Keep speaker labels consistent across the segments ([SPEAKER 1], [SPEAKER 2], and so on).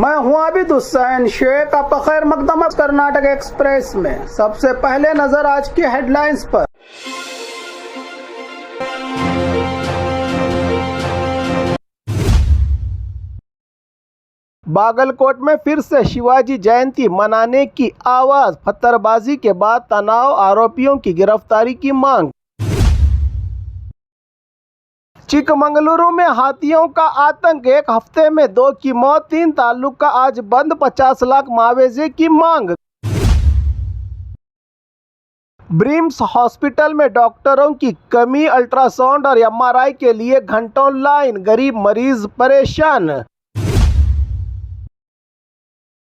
[SPEAKER 1] मैं हूं आबिद हुसैन शेख। आपका खैर मकदम कर्नाटक एक्सप्रेस में। सबसे पहले नजर आज की हेडलाइंस पर। बागलकोट में फिर से शिवाजी जयंती मनाने की आवाज। पत्थरबाजी के बाद तनाव, आरोपियों की गिरफ्तारी की मांग। चिकमंगलुरु में हाथियों का आतंक, एक हफ्ते में 2 की मौत, 3 तालुका आज बंद, 50 लाख मुआवजे की मांग। ब्रिम्स हॉस्पिटल में डॉक्टरों की कमी, अल्ट्रासाउंड और एमआरआई के लिए घंटों लाइन, गरीब मरीज परेशान।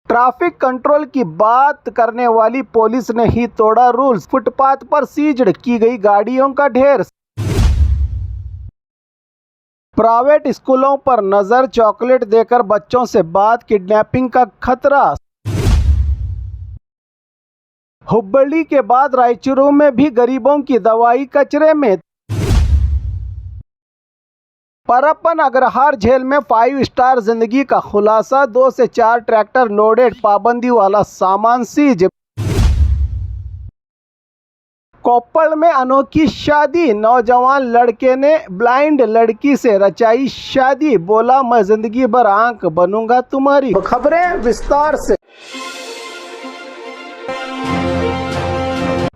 [SPEAKER 1] ट्रैफिक कंट्रोल की बात करने वाली पुलिस ने ही तोड़ा रूल्स, फुटपाथ पर सीज्ड की गई गाड़ियों का ढेर। प्राइवेट स्कूलों पर नजर, चॉकलेट देकर बच्चों से बात, किडनैपिंग का खतरा। हुब्बड़ी के बाद रायचूरू में भी गरीबों की दवाई कचरे में। परप्पन अग्रहार जेल में 5 स्टार जिंदगी का खुलासा, 2 से 4 ट्रैक्टर लोडेड पाबंदी वाला सामान सीज। कोप्पल में अनोखी शादी, नौजवान लड़के ने ब्लाइंड लड़की से रचाई शादी, बोला मैं जिंदगी भर आंख बनूंगा तुम्हारी। खबरें विस्तार से।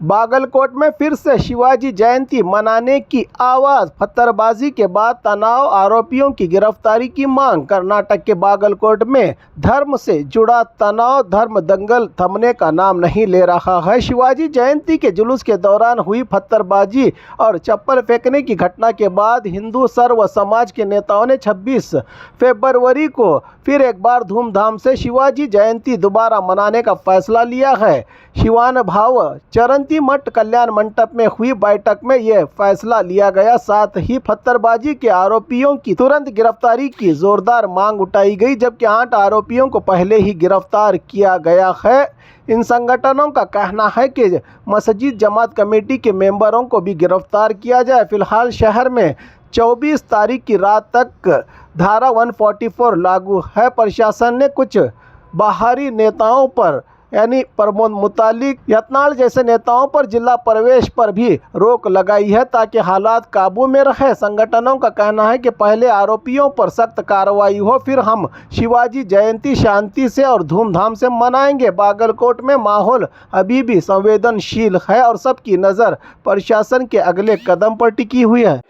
[SPEAKER 1] बागलकोट में फिर से शिवाजी जयंती मनाने की आवाज। पत्थरबाजी के बाद तनाव, आरोपियों की गिरफ्तारी की मांग। कर्नाटक के बागलकोट में धर्म से जुड़ा तनाव, धर्म दंगल थमने का नाम नहीं ले रहा है। शिवाजी जयंती के जुलूस के दौरान हुई पत्थरबाजी और चप्पल फेंकने की घटना के बाद हिंदू सर्व समाज के नेताओं ने 26 फरवरी को फिर एक बार धूमधाम से शिवाजी जयंती दोबारा मनाने का फैसला लिया है। शिवान भाव चरंती मठ कल्याण मंडप में हुई बैठक में यह फैसला लिया गया। साथ ही पत्थरबाजी के आरोपियों की तुरंत गिरफ्तारी की जोरदार मांग उठाई गई, जबकि 8 आरोपियों को पहले ही गिरफ्तार किया गया है। इन संगठनों का कहना है कि मस्जिद जमात कमेटी के मेंबरों को भी गिरफ्तार किया जाए। फिलहाल शहर में 24 तारीख की रात तक धारा 144 लागू है। प्रशासन ने कुछ बाहरी नेताओं पर यानी प्रमोद मुतालिक, यत्नाल जैसे नेताओं पर जिला प्रवेश पर भी रोक लगाई है ताकि हालात काबू में रहे। संगठनों का कहना है कि पहले आरोपियों पर सख्त कार्रवाई हो, फिर हम शिवाजी जयंती शांति से और धूमधाम से मनाएंगे। बागलकोट में माहौल अभी भी संवेदनशील है और सबकी नज़र प्रशासन के अगले कदम पर टिकी हुई है।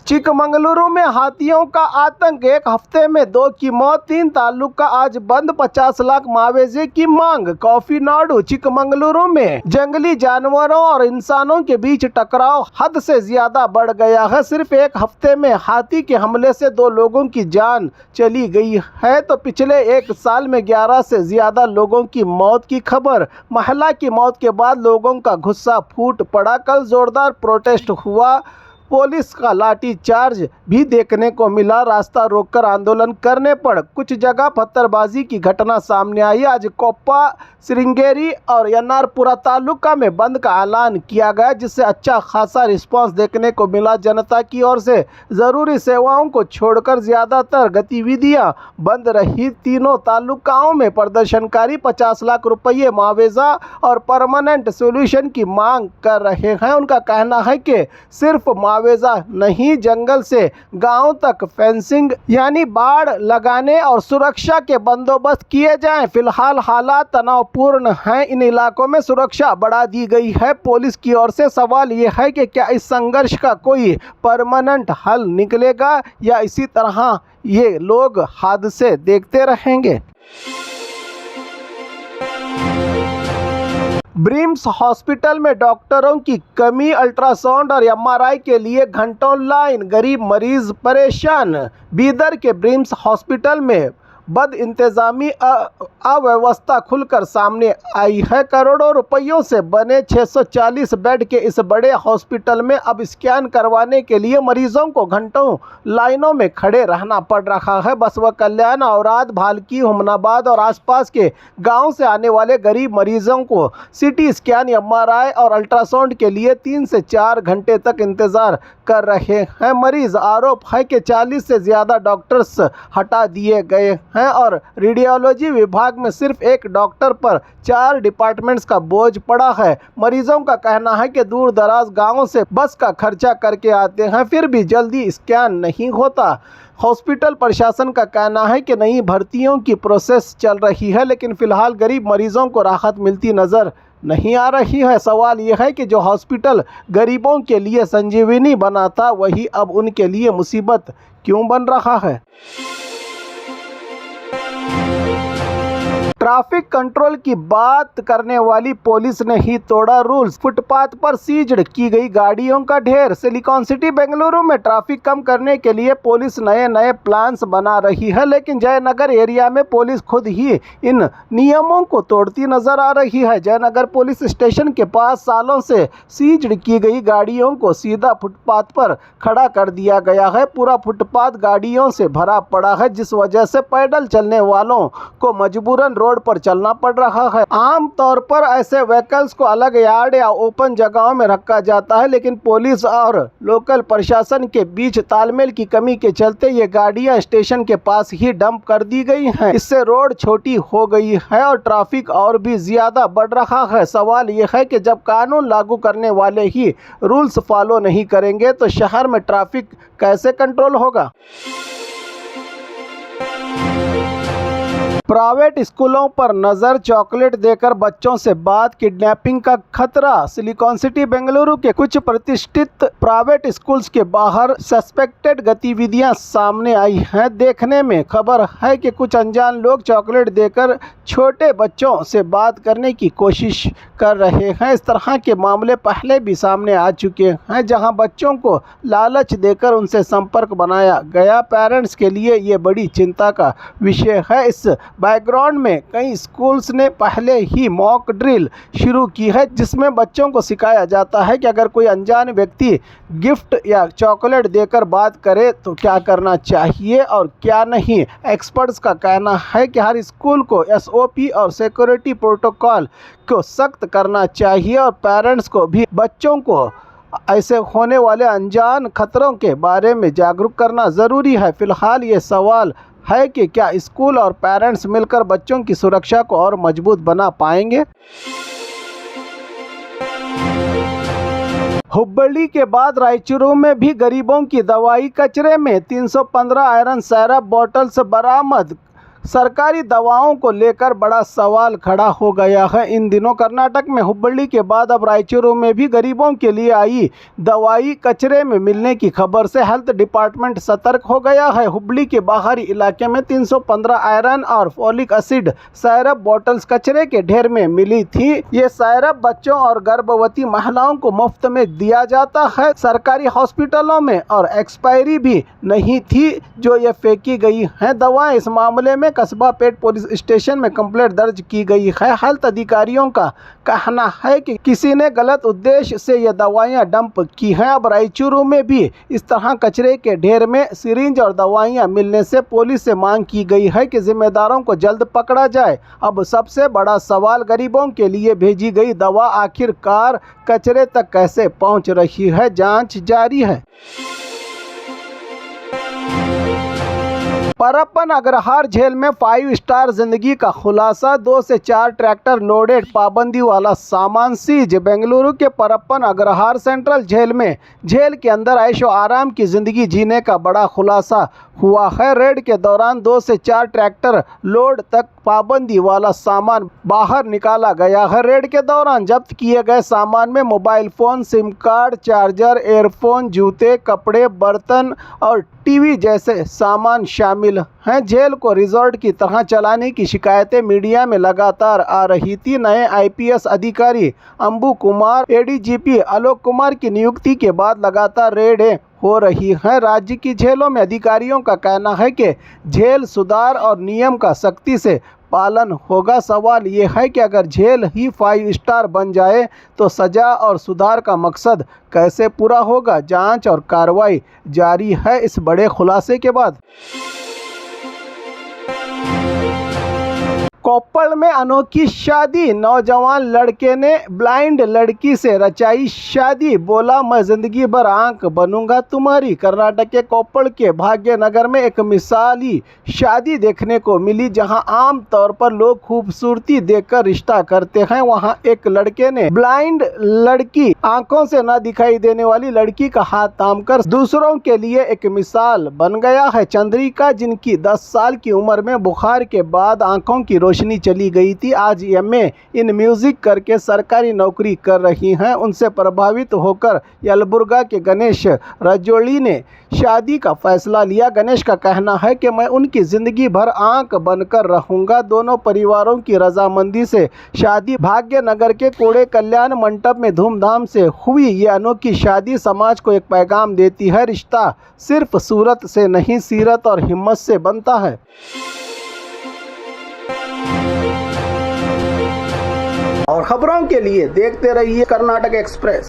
[SPEAKER 1] चिकमंगलुरु में हाथियों का आतंक, एक हफ्ते में 2 की मौत, 3 तालुका आज बंद, 50 लाख मुआवजे की मांग। काफीनाडु चिकमंगलुरु में जंगली जानवरों और इंसानों के बीच टकराव हद से ज्यादा बढ़ गया है। सिर्फ एक हफ्ते में हाथी के हमले से 2 लोगों की जान चली गई है, तो पिछले 1 साल में 11 से ज्यादा लोगों की मौत की खबर। महिला की मौत के बाद लोगों का गुस्सा फूट पड़ा। कल जोरदार प्रोटेस्ट हुआ, पुलिस का लाठी चार्ज भी देखने को मिला। रास्ता रोककर आंदोलन करने पर कुछ जगह पत्थरबाजी की घटना सामने आई। आज कोप्पा, श्रृंगेरी और यन्नारपुरा तालुका में बंद का ऐलान किया गया, जिससे अच्छा खासा रिस्पांस देखने को मिला। जनता की ओर से ज़रूरी सेवाओं को छोड़कर ज़्यादातर गतिविधियां बंद रही। तीनों तालुकाओं में प्रदर्शनकारी 50 लाख रुपये मुआवजा और परमानेंट सोल्यूशन की मांग कर रहे हैं। उनका कहना है कि सिर्फ मुआवजा नहीं, जंगल से गांव तक फेंसिंग यानी बाड़ लगाने और सुरक्षा के बंदोबस्त किए जाएं। फिलहाल हालात तनावपूर्ण हैं, इन इलाकों में सुरक्षा बढ़ा दी गई है। पुलिस की ओर से सवाल यह है कि क्या इस संघर्ष का कोई परमानेंट हल निकलेगा या इसी तरह ये लोग हादसे देखते रहेंगे। ब्रिम्स हॉस्पिटल में डॉक्टरों की कमी, अल्ट्रासाउंड और एमआरआई के लिए घंटों लाइन, गरीब मरीज परेशान। बीदर के ब्रिम्स हॉस्पिटल में बद इंतजामी अव्यवस्था खुलकर सामने आई है। करोड़ों रुपयों से बने 640 बेड के इस बड़े हॉस्पिटल में अब स्कैन करवाने के लिए मरीजों को घंटों लाइनों में खड़े रहना पड़ रहा है। बसवा कल्याण, औराद, भालकी, हुमनाबाद और आसपास के गांव से आने वाले गरीब मरीजों को सीटी स्कैन, एमआरआई और अल्ट्रासाउंड के लिए 3 से 4 घंटे तक इंतजार कर रहे हैं। मरीज आरोप है कि 40 से ज़्यादा डॉक्टर्स हटा दिए गए हैं और रेडियोलॉजी विभाग में सिर्फ एक डॉक्टर पर 4 डिपार्टमेंट्स का बोझ पड़ा है। मरीजों का कहना है कि दूर दराज गाँवों से बस का खर्चा करके आते हैं, फिर भी जल्दी स्कैन नहीं होता। हॉस्पिटल प्रशासन का कहना है कि नई भर्तियों की प्रोसेस चल रही है, लेकिन फ़िलहाल गरीब मरीजों को राहत मिलती नज़र नहीं आ रही है। सवाल यह है कि जो हॉस्पिटल गरीबों के लिए संजीवनी बना था, वही अब उनके लिए मुसीबत क्यों बन रहा है। ट्रैफिक कंट्रोल की बात करने वाली पुलिस ने ही तोड़ा रूल्स। फुटपाथ पर सीज्ड की गई गाड़ियों का ढेर। सिलिकॉन सिटी बेंगलुरु में ट्रैफिक कम करने के लिए पुलिस नए नए प्लान्स बना रही है, लेकिन जयनगर एरिया में पुलिस खुद ही इन नियमों को तोड़ती नजर आ रही है। जयनगर पुलिस स्टेशन के पास सालों से सीज्ड की गई गाड़ियों को सीधा फुटपाथ पर खड़ा कर दिया गया है। पूरा फुटपाथ गाड़ियों से भरा पड़ा है, जिस वजह से पैदल चलने वालों को मजबूरन रोड पर चलना पड़ रहा है। आम तौर पर ऐसे व्हीकल्स को अलग यार्ड या ओपन जगहों में रखा जाता है, लेकिन पुलिस और लोकल प्रशासन के बीच तालमेल की कमी के चलते ये गाड़ियां स्टेशन के पास ही डंप कर दी गई हैं। इससे रोड छोटी हो गई है और ट्रैफिक और भी ज्यादा बढ़ रहा है। सवाल यह है कि जब कानून लागू करने वाले ही रूल्स फॉलो नहीं करेंगे तो शहर में ट्रैफिक कैसे कंट्रोल होगा। प्राइवेट स्कूलों पर नजर, चॉकलेट देकर बच्चों से बात, किडनैपिंग का खतरा। सिलिकॉन सिटी बेंगलुरु के कुछ प्रतिष्ठित प्राइवेट स्कूल्स के बाहर सस्पेक्टेड गतिविधियां सामने आई हैं। देखने में खबर है कि कुछ अनजान लोग चॉकलेट देकर छोटे बच्चों से बात करने की कोशिश कर रहे हैं। इस तरह के मामले पहले भी सामने आ चुके हैं, जहां बच्चों को लालच देकर उनसे संपर्क बनाया गया। पेरेंट्स के लिए ये बड़ी चिंता का विषय है। इस बैकग्राउंड में कई स्कूल्स ने पहले ही मॉक ड्रिल शुरू की है, जिसमें बच्चों को सिखाया जाता है कि अगर कोई अनजान व्यक्ति गिफ्ट या चॉकलेट देकर बात करे तो क्या करना चाहिए और क्या नहीं। एक्सपर्ट्स का कहना है कि हर स्कूल को SOP और सिक्योरिटी प्रोटोकॉल को सख्त करना चाहिए और पेरेंट्स को भी बच्चों को ऐसे होने वाले अनजान खतरों के बारे में जागरूक करना ज़रूरी है। फिलहाल ये सवाल है कि क्या स्कूल और पेरेंट्स मिलकर बच्चों की सुरक्षा को और मजबूत बना पाएंगे। हुब्बड़ी के बाद रायचूरू में भी गरीबों की दवाई कचरे में। 315 आयरन सिरप बॉटल्स बरामद। सरकारी दवाओं को लेकर बड़ा सवाल खड़ा हो गया है। इन दिनों कर्नाटक में हुब्बड़ी के बाद अब रायचूरू में भी गरीबों के लिए आई दवाई कचरे में मिलने की खबर से हेल्थ डिपार्टमेंट सतर्क हो गया है। हुब्बड़ी के बाहरी इलाके में 315 आयरन और फोलिक एसिड सिरप बॉटल्स कचरे के ढेर में मिली थी। ये सिरप बच्चों और गर्भवती महिलाओं को मुफ्त में दिया जाता है। सरकारी हॉस्पिटलों में और एक्सपायरी भी नहीं थी जो ये फेंकी गई हैं दवाएं। इस मामले में कस्बा पेट पुलिस स्टेशन में कंप्लेंट दर्ज की गई है। हेल्थ अधिकारियों का कहना है कि किसी ने गलत उद्देश्य से ये दवाइयां डंप की हैं। अब रायचूरू में भी इस तरह कचरे के ढेर में सिरिंज और दवाइयां मिलने से पुलिस से मांग की गई है कि जिम्मेदारों को जल्द पकड़ा जाए। अब सबसे बड़ा सवाल, गरीबों के लिए भेजी गई दवा आखिरकार कचरे तक कैसे पहुंच रही है। जांच जारी है। परप्पन अग्रहार जेल में 5 स्टार जिंदगी का खुलासा। 2 से 4 ट्रैक्टर लोडेड पाबंदी वाला सामान सीज। बेंगलुरु के परप्पन अग्रहार सेंट्रल जेल में जेल के अंदर ऐशो आराम की जिंदगी जीने का बड़ा खुलासा हुआ है। रेड के दौरान 2 से 4 ट्रैक्टर लोड तक पाबंदी वाला सामान बाहर निकाला गया है। रेड के दौरान जब्त किए गए सामान में mobile phone, SIM card, charger, earphone, जूते, कपड़े, बर्तन और टीवी जैसे सामान शामिल हैं। जेल को रिजॉर्ट की तरह चलाने की शिकायतें मीडिया में लगातार आ रही थी। नए IPS अधिकारी अंबु कुमार ADGP आलोक कुमार की नियुक्ति के बाद लगातार रेडें हो रही हैं। राज्य की जेलों में अधिकारियों का कहना है कि जेल सुधार और नियम का सख्ती से पालन होगा। सवाल ये है कि अगर जेल ही 5 स्टार बन जाए तो सजा और सुधार का मकसद कैसे पूरा होगा। जांच और कार्रवाई जारी है इस बड़े खुलासे के बाद। कोप्पल में अनोखी शादी, नौजवान लड़के ने ब्लाइंड लड़की से रचाई शादी, बोला मैं जिंदगी भर आंख बनूंगा तुम्हारी। कर्नाटक के कोप्पल के भाग्यनगर में एक मिसाली शादी देखने को मिली, जहां आम तौर पर लोग खूबसूरती देखकर रिश्ता करते हैं, वहां एक लड़के ने ब्लाइंड लड़की, आंखों से न दिखाई देने वाली लड़की का हाथ थामकर दूसरों के लिए एक मिसाल बन गया है। चंद्रिका, जिनकी 10 साल की उम्र में बुखार के बाद आंखों की रोशनी चली गई थी, आज एमए इन म्यूजिक करके सरकारी नौकरी कर रही हैं। उनसे प्रभावित होकर यलबुर्गा के गणेश रजोली ने शादी का फैसला लिया। गणेश का कहना है कि मैं उनकी जिंदगी भर आंख बनकर रहूंगा। दोनों परिवारों की रजामंदी से शादी भाग्यनगर के कोड़े कल्याण मंडप में धूमधाम से हुई। ये अनोखी शादी समाज को एक पैगाम देती है, रिश्ता सिर्फ सूरत से नहीं, सीरत और हिम्मत से बनता है। और खबरों के लिए देखते रहिए कर्नाटक एक्सप्रेस।